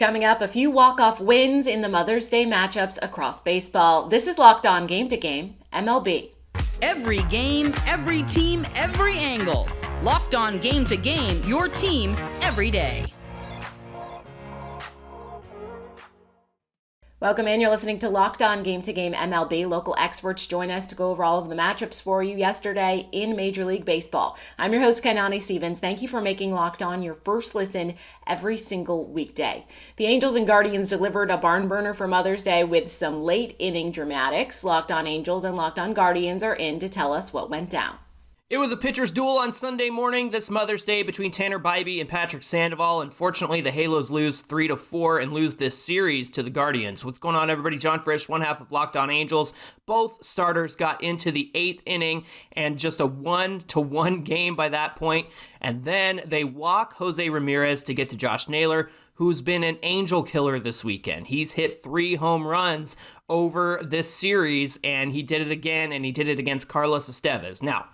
Coming up, a few walk-off wins in the Mother's Day matchups across baseball. This is Locked On Game to Game MLB. Every game, every team, every angle. Locked On Game to Game, your team every day. Welcome in. You're listening to Locked On Game to Game MLB. Local experts join us to go over all of the matchups for you yesterday in Major League Baseball. I'm your host, Kanani Stevens. Thank you for making Locked On your first listen every single weekday. The Angels and Guardians delivered a barn burner for Mother's Day with some late inning dramatics. Locked On Angels and Locked On Guardians are in to tell us what went down. It was a pitcher's duel on Sunday morning this Mother's Day between Tanner Bybee and Patrick Sandoval. Unfortunately, the Halos lose 3-4 and lose this series to the Guardians. What's going on, everybody? John Frisch, one half of Locked On Angels. Both starters got into the 8th inning and just a 1-1 game by that point. And then they walk Jose Ramirez to get to Josh Naylor, who's been an angel killer this weekend. He's hit 3 home runs over this series, and he did it again, and he did it against Carlos Estevez. Now,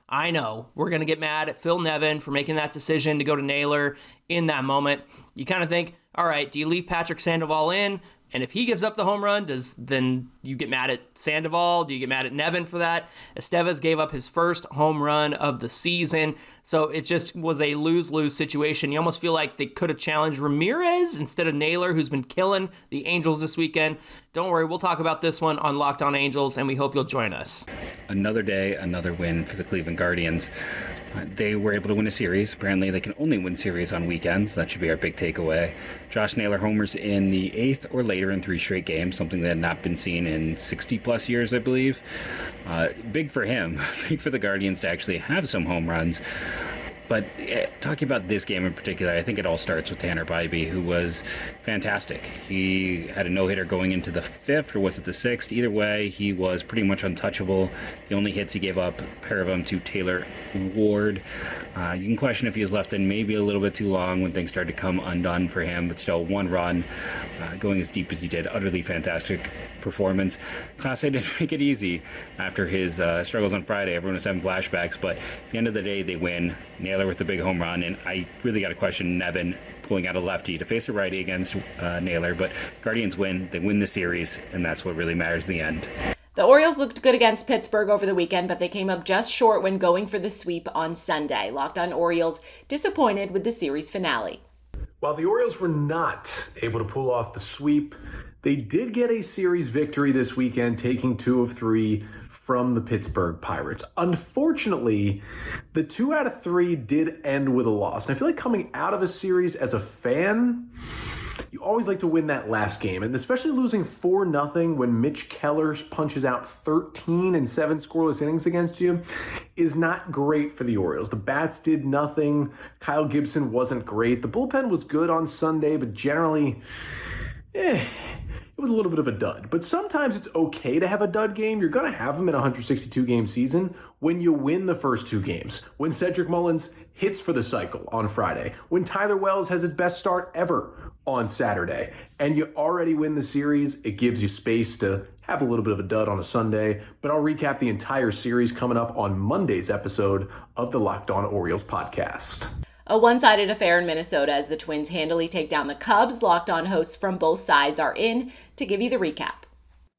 I know we're going to get mad at Phil Nevin for making that decision to go to Naylor in that moment. You kind of think, all right, do you leave Patrick Sandoval in? And if he gives up the home run, then you get mad at Sandoval? Do you get mad at Nevin for that? Estevez gave up his first home run of the season. So it just was a lose-lose situation. You almost feel like they could have challenged Ramirez instead of Naylor, who's been killing the Angels this weekend. Don't worry, we'll talk about this one on Locked On Angels, and we hope you'll join us. Another day, another win for the Cleveland Guardians. They were able to win a series. Apparently, they can only win series on weekends. That should be our big takeaway. Josh Naylor homers in the 8th or later in 3 straight games, something that had not been seen in 60-plus years, I believe. Big for him, big for the Guardians to actually have some home runs. But talking about this game in particular, I think it all starts with Tanner Bybee, who was fantastic. He had a no-hitter going into the 5th, or was it the 6th? Either way, he was pretty much untouchable. The only hits he gave up, a pair of them to Taylor Ward. You can question if he was left in maybe a little bit too long when things started to come undone for him, but still 1 run, going as deep as he did. Utterly fantastic performance. Class A didn't make it easy after his struggles on Friday. Everyone was having flashbacks, but at the end of the day, they win. Naylor with the big home run, and I really got to question Nevin pulling out a lefty to face a righty against Naylor, but Guardians win. They win the series, and that's what really matters in the end. The Orioles looked good against Pittsburgh over the weekend, but they came up just short when going for the sweep on Sunday. Locked On Orioles disappointed with the series finale. While the Orioles were not able to pull off the sweep, they did get a series victory this weekend, taking 2 of 3 from the Pittsburgh Pirates. Unfortunately, the 2 out of 3 did end with a loss. And I feel like coming out of a series as a fan, you always like to win that last game, and especially losing 4-0 when Mitch Keller punches out 13 and 7 scoreless innings against you is not great for the Orioles. The bats did nothing. Kyle Gibson wasn't great. The bullpen was good on Sunday, but generally, it was a little bit of a dud. But sometimes it's okay to have a dud game. You're going to have them in a 162-game season when you win the first 2 games. When Cedric Mullins hits for the cycle on Friday. When Tyler Wells has his best start ever on Saturday. And you already win the series. It gives you space to have a little bit of a dud on a Sunday. But I'll recap the entire series coming up on Monday's episode of the Locked On Orioles podcast. A one-sided affair in Minnesota as the Twins handily take down the Cubs. Locked On hosts from both sides are in to give you the recap.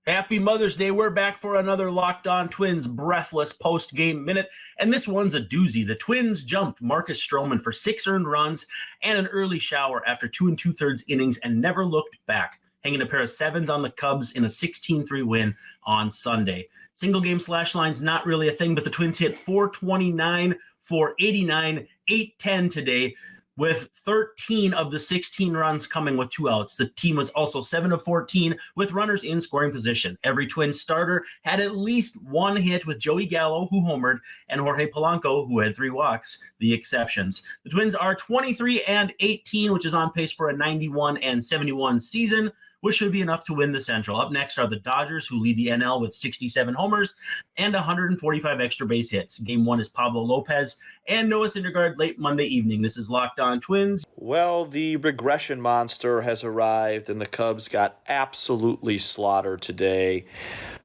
Happy Mother's Day. We're back for another Locked On Twins breathless post-game minute, and this one's a doozy. The Twins jumped Marcus Stroman for 6 earned runs and an early shower after 2 2/3 innings and never looked back, hanging a pair of 7s on the Cubs in a 16-3 win on Sunday. Single game slash line's not really a thing, but the Twins hit 429, 489, 810 today, with 13 of the 16 runs coming with 2 outs. The team was also 7 of 14 with runners in scoring position. Every Twins starter had at least 1 hit, with Joey Gallo, who homered, and Jorge Polanco, who had 3 walks, the exceptions. The Twins are 23-18, which is on pace for a 91-71 season, which should be enough to win the Central. Up next are the Dodgers, who lead the NL with 67 homers and 145 extra base hits. Game 1 is Pablo Lopez and Noah Syndergaard late Monday evening. This is Locked On Twins. Well, the regression monster has arrived, and the Cubs got absolutely slaughtered today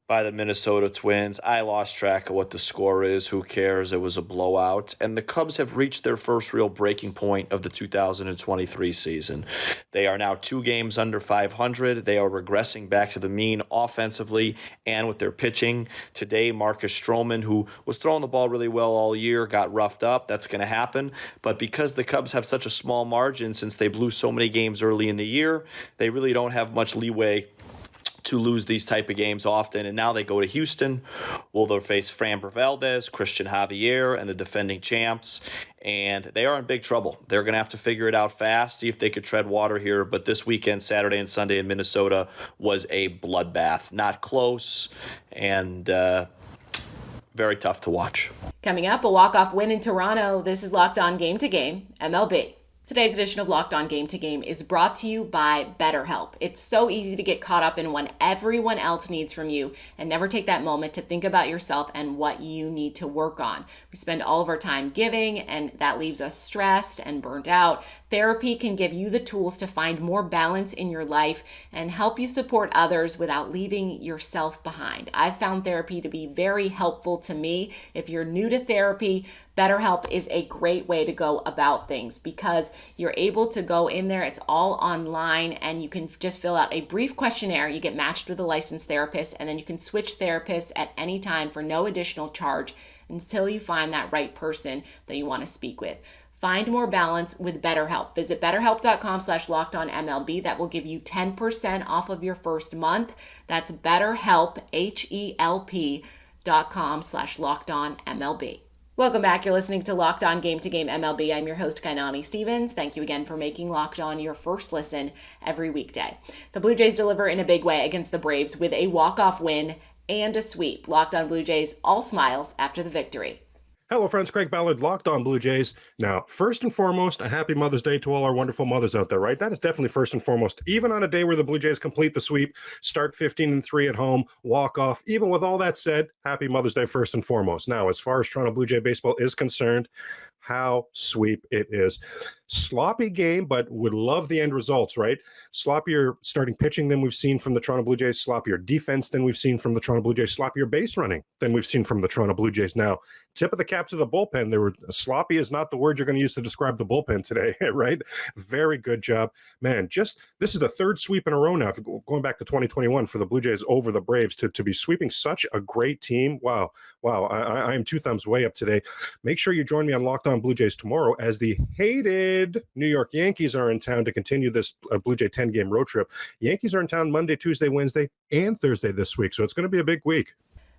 by the Minnesota Twins. I lost track of what the score is. Who cares? It was a blowout. And the Cubs have reached their first real breaking point of the 2023 season. They are now 2 games under 500. They are regressing back to the mean offensively and with their pitching. Today, Marcus Stroman, who was throwing the ball really well all year, got roughed up. That's going to happen. But because the Cubs have such a small margin since they blew so many games early in the year, they really don't have much leeway to lose these type of games often. And now they go to Houston. Will they face Framber Valdez, Christian Javier, and the defending champs? And they are in big trouble. They're going to have to figure it out fast, see if they could tread water here. But this weekend, Saturday and Sunday in Minnesota, was a bloodbath. Not close and very tough to watch. Coming up, a walk-off win in Toronto. This is Locked On Game to Game, MLB. Today's edition of Locked On Game to Game is brought to you by BetterHelp. It's so easy to get caught up in what everyone else needs from you and never take that moment to think about yourself and what you need to work on. We spend all of our time giving, and that leaves us stressed and burnt out. Therapy can give you the tools to find more balance in your life and help you support others without leaving yourself behind. I've found therapy to be very helpful to me. If you're new to therapy, BetterHelp is a great way to go about things because you're able to go in there. It's all online and you can just fill out a brief questionnaire. You get matched with a licensed therapist and then you can switch therapists at any time for no additional charge until you find that right person that you want to speak with. Find more balance with BetterHelp. Visit BetterHelp.com/LockedOnMLB. That will give you 10% off of your first month. That's BetterHelp, HELP.com/LockedOnMLB. Welcome back. You're listening to Locked On Game to Game MLB. I'm your host, Yainer Stevens. Thank you again for making Locked On your first listen every weekday. The Blue Jays deliver in a big way against the Braves with a walk-off win and a sweep. Locked On Blue Jays, all smiles after the victory. Hello, friends. Craig Ballard, Locked On Blue Jays. Now, first and foremost, a happy Mother's Day to all our wonderful mothers out there, right? That is definitely first and foremost. Even on a day where the Blue Jays complete the sweep, start 15-3 at home, walk off. Even with all that said, happy Mother's Day first and foremost. Now, as far as Toronto Blue Jay baseball is concerned, how sweep it is. Sloppy game, but would love the end results, right? Sloppier starting pitching than we've seen from the Toronto Blue Jays, sloppier defense than we've seen from the Toronto Blue Jays, sloppier base running than we've seen from the Toronto Blue Jays. Now, tip of the cap to the bullpen. Sloppy is not the word you're going to use to describe the bullpen today, right? Very good job. Man, this is the third sweep in a row now, going back to 2021 for the Blue Jays over the Braves to be sweeping such a great team. Wow. I am 2 thumbs way up today. Make sure you join me on Locked On Blue Jays tomorrow as the hated New York Yankees are in town to continue this Blue Jay 10-game road trip. Yankees are in town Monday, Tuesday, Wednesday, and Thursday this week, so it's going to be a big week.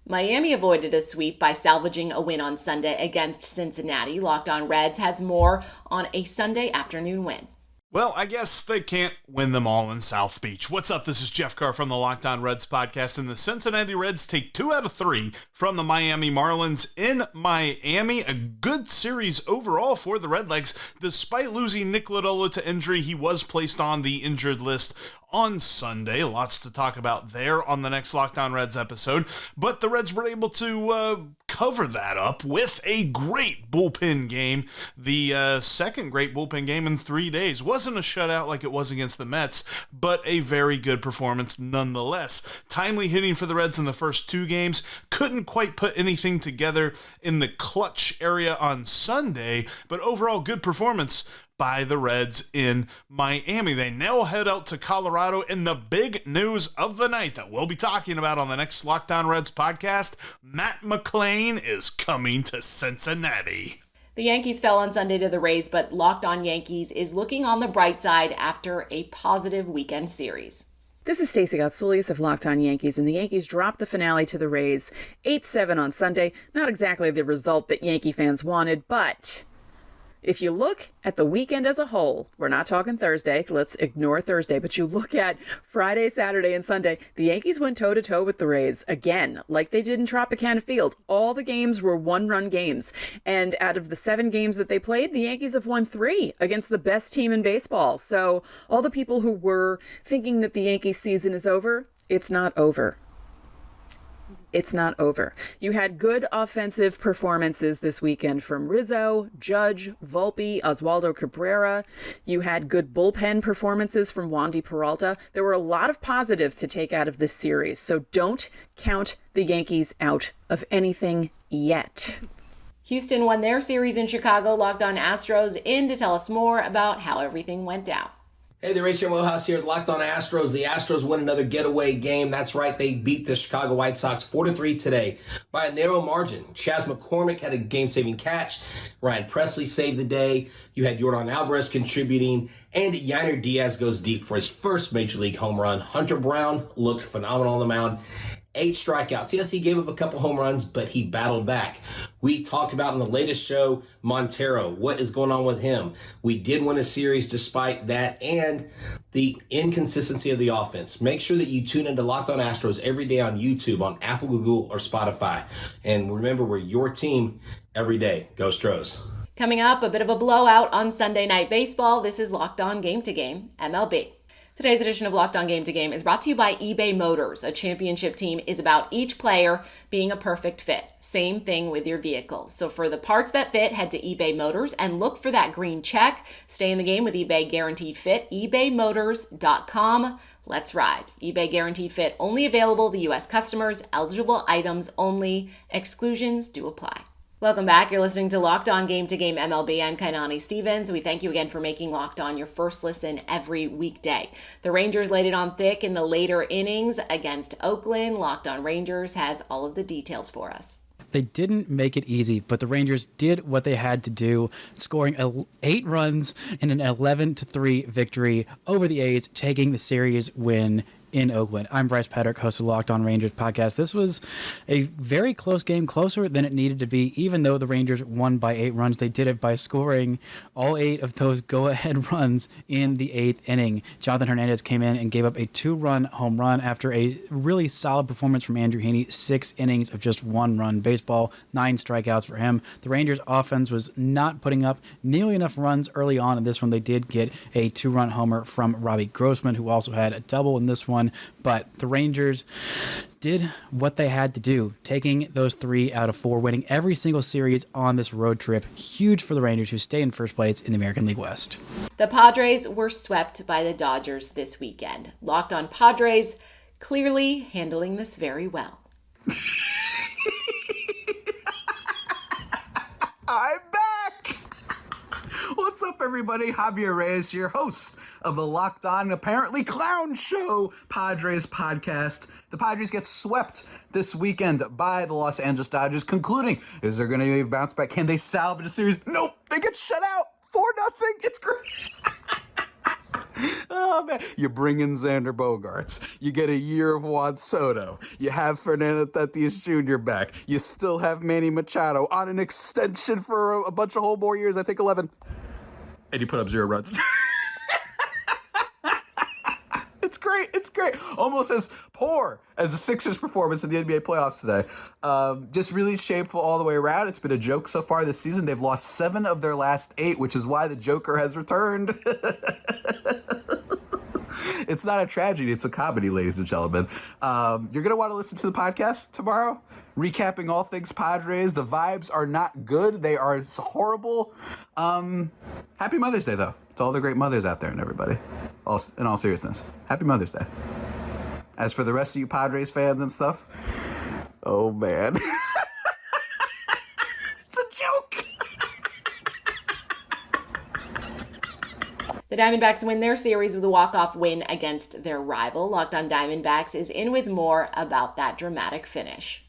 Miami avoided a sweep by salvaging a win on Sunday against Cincinnati. Locked On Reds has more on a Sunday afternoon win. Well, I guess they can't win them all in South Beach. What's up? This is Jeff Carr from the Locked On Reds podcast, and the Cincinnati Reds take 2 out of 3 from the Miami Marlins in Miami. A good series overall for the Redlegs. Despite losing Nick Lodolo to injury, he was placed on the injured list on Sunday. Lots to talk about there on the next Locked On Reds episode. But the Reds were able to cover that up with a great bullpen game. The second great bullpen game in 3 days. Wasn't a shutout like it was against the Mets, but a very good performance nonetheless. Timely hitting for the Reds in the first 2 games. Couldn't quite put anything together in the clutch area on Sunday, but overall good performance by the Reds in Miami. They now head out to Colorado, and the big news of the night that we'll be talking about on the next Locked On Reds podcast, Matt McLain is coming to Cincinnati. The Yankees fell on Sunday to the Rays, but Locked On Yankees is looking on the bright side after a positive weekend series. This is Stacey Gotsoulias of Locked On Yankees, and the Yankees dropped the finale to the Rays 8-7 on Sunday. Not exactly the result that Yankee fans wanted, but if you look at the weekend as a whole, we're not talking Thursday, let's ignore Thursday, but you look at Friday, Saturday, and Sunday, the Yankees went toe-to-toe with the Rays again, like they did in Tropicana Field. All the games were one-run games, and out of the 7 games that they played, the Yankees have won 3 against the best team in baseball. So all the people who were thinking that the Yankees season is over, it's not over. it's not over. You had good offensive performances this weekend from Rizzo, Judge, Volpe, Oswaldo Cabrera. You had good bullpen performances from Wandy Peralta. There were a lot of positives to take out of this series, so don't count the Yankees out of anything yet. Houston won their series in Chicago. Locked On Astros in to tell us more about how everything went down. Hey, the Rachel Mohouse here at Locked On Astros. The Astros win another getaway game. That's right, they beat the Chicago White Sox 4-3 today by a narrow margin. Chas McCormick had a game-saving catch. Ryan Presley saved the day. You had Yordan Alvarez contributing, and Yainer Diaz goes deep for his first Major League home run. Hunter Brown looked phenomenal on the mound. 8 strikeouts. Yes, he gave up a couple home runs, but he battled back. We talked about in the latest show, Montero. What is going on with him? We did win a series despite that and the inconsistency of the offense. Make sure that you tune into Locked On Astros every day on YouTube, on Apple, Google, or Spotify. And remember, we're your team every day. Go Stros. Coming up, a bit of a blowout on Sunday Night Baseball. This is Locked On Game to Game MLB. Today's edition of Locked On Game to Game is brought to you by eBay Motors. A championship team is about each player being a perfect fit. Same thing with your vehicle. So for the parts that fit, head to eBay Motors and look for that green check. Stay in the game with eBay Guaranteed Fit. ebaymotors.com. Let's ride. eBay Guaranteed Fit only available to U.S. customers. Eligible items only. Exclusions do apply. Welcome back. You're listening to Locked On Game to Game MLB. I'm Kainani Stevens. We thank you again for making Locked On your first listen every weekday. The Rangers laid it on thick in the later innings against Oakland. Locked On Rangers has all of the details for us. They didn't make it easy, but the Rangers did what they had to do, scoring 8 runs in an 11-3 victory over the A's, taking the series win in Oakland. I'm Bryce Patrick, host of Locked On Rangers podcast. This was a very close game, closer than it needed to be. Even though the Rangers won by 8 runs, they did it by scoring all 8 of those go-ahead runs in the 8th inning. Jonathan Hernandez came in and gave up a 2-run home run after a really solid performance from Andrew Heaney. 6 innings of just 1-run baseball, 9 strikeouts for him. The Rangers offense was not putting up nearly enough runs early on in this one. They did get a 2-run homer from Robbie Grossman, who also had a double in this one. But the Rangers did what they had to do, taking those 3 out of 4, winning every single series on this road trip. Huge for the Rangers, who stay in first place in the American League West. The Padres were swept by the Dodgers this weekend. Locked On Padres, clearly handling this very well. I'm back! What's up, everybody? Javier Reyes here, host of the Locked On, apparently clown show, Padres podcast. The Padres get swept this weekend by the Los Angeles Dodgers, concluding, is there going to be a bounce back? Can they salvage a series? Nope, they get shut out 4-0. It's great. Oh, man. You bring in Xander Bogaerts. You get a year of Juan Soto. You have Fernando Tatis Jr. back. You still have Manny Machado on an extension for a bunch of whole more years, I think 11. And you put up 0 runs. It's great. It's great. Almost as poor as the Sixers' performance in the NBA playoffs today. Just really shameful all the way around. It's been a joke so far this season. They've lost 7 of their last 8, which is why the Joker has returned. It's not a tragedy. It's a comedy, ladies and gentlemen. You're going to want to listen to the podcast tomorrow, recapping all things Padres. The vibes are not good. They are horrible. Happy Mother's Day, though, to all the great mothers out there and everybody. In all seriousness, happy Mother's Day. As for the rest of you Padres fans and stuff, oh, man. It's a joke. The Diamondbacks win their series with a walk-off win against their rival. Locked On Diamondbacks is in with more about that dramatic finish.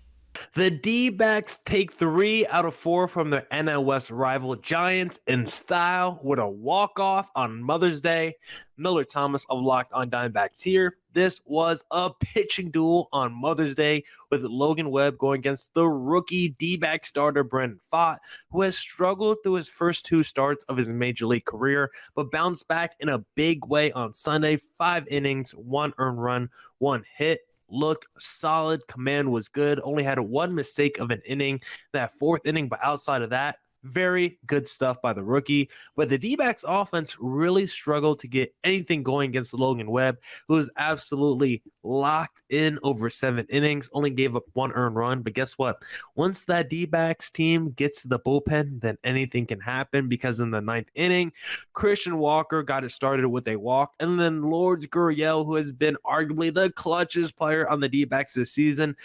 The D-backs take 3 out of 4 from their NL West rival Giants in style with a walk-off on Mother's Day. Miller Thomas of Locked On Diamondbacks here. This was a pitching duel on Mother's Day with Logan Webb going against the rookie D-back starter Brandon Pfaadt, who has struggled through his first 2 starts of his Major League career, but bounced back in a big way on Sunday. 5 innings, 1 earned run, 1 hit. Looked solid. Command was good. Only had 1 mistake of an inning, that 4th inning, but outside of that, Very good stuff by the rookie, but the D-backs offense really struggled to get anything going against Logan Webb, who was absolutely locked in over 7 innings, only gave up 1 earned run. But guess what? Once that D-backs team gets to the bullpen, then anything can happen, because in the 9th inning, Christian Walker got it started with a walk, and then Lourdes Gurriel, who has been arguably the clutchest player on the D-backs this season,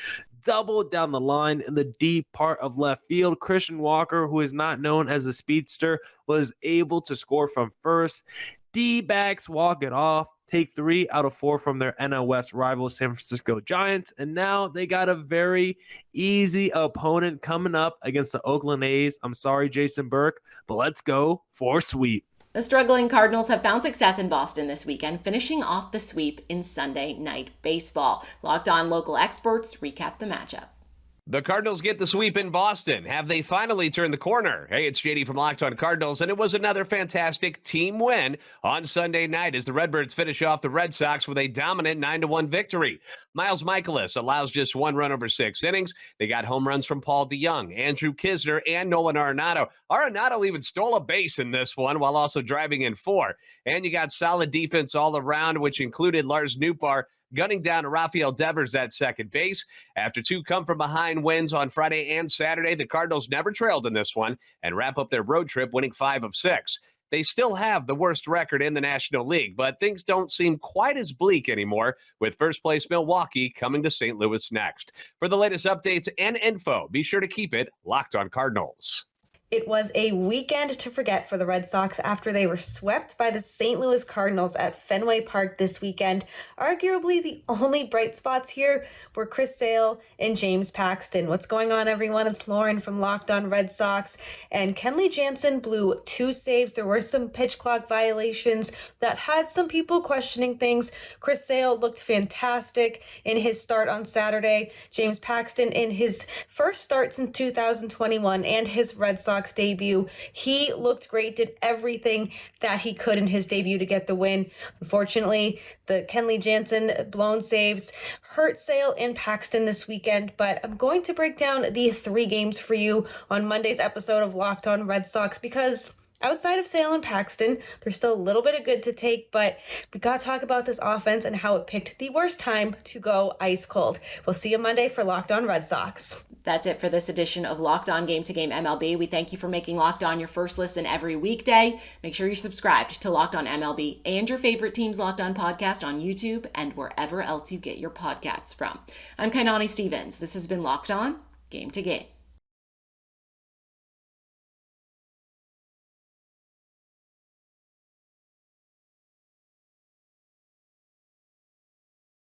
doubled down the line in the deep part of left field. Christian Walker, who is not known as a speedster, was able to score from first. D-backs walk it off, take 3 out of 4 from their NL West rival San Francisco Giants, and now they got a very easy opponent coming up against the Oakland A's. I'm sorry, Jason Burke, but let's go for a sweep. The struggling Cardinals have found success in Boston this weekend, finishing off the sweep in Sunday Night Baseball. Locked On local experts recap the matchup. The Cardinals get the sweep in Boston. Have they finally turned the corner? Hey, it's JD from Locked On Cardinals, and it was another fantastic team win on Sunday night as the Redbirds finish off the Red Sox with a dominant 9-1 victory. Miles Michaelis allows just 1 run over 6 innings. They got home runs from Paul DeYoung, Andrew Kisner, and Nolan Arenado. Arenado even stole a base in this one while also driving in 4. And you got solid defense all around, which included Lars Nootbaar gunning down Rafael Devers at second base. After 2 come-from-behind wins on Friday and Saturday, the Cardinals never trailed in this one and wrap up their road trip winning 5 of 6. They still have the worst record in the National League, but things don't seem quite as bleak anymore, with first-place Milwaukee coming to St. Louis next. For the latest updates and info, be sure to keep it Locked On Cardinals. It was a weekend to forget for the Red Sox after they were swept by the St. Louis Cardinals at Fenway Park this weekend. Arguably the only bright spots here were Chris Sale and James Paxton. What's going on, everyone? It's Lauren from Locked On Red Sox. And Kenley Jansen blew 2 saves. There were some pitch clock violations that had some people questioning things. Chris Sale looked fantastic in his start on Saturday. James Paxton in his first start since 2021 and his Red Sox debut. He looked great, did everything that he could in his debut to get the win. Unfortunately, the Kenley Jansen blown saves hurt Sale and Paxton this weekend, but I'm going to break down the 3 games for you on Monday's episode of Locked On Red Sox, because outside of Sale and Paxton, there's still a little bit of good to take, but we got to talk about this offense and how it picked the worst time to go ice cold. We'll see you Monday for Locked On Red Sox. That's it for this edition of Locked On Game to Game MLB. We thank you for making Locked On your first listen every weekday. Make sure you're subscribed to Locked On MLB and your favorite team's Locked On podcast on YouTube and wherever else you get your podcasts from. I'm Kainani Stevens. This has been Locked On Game to Game.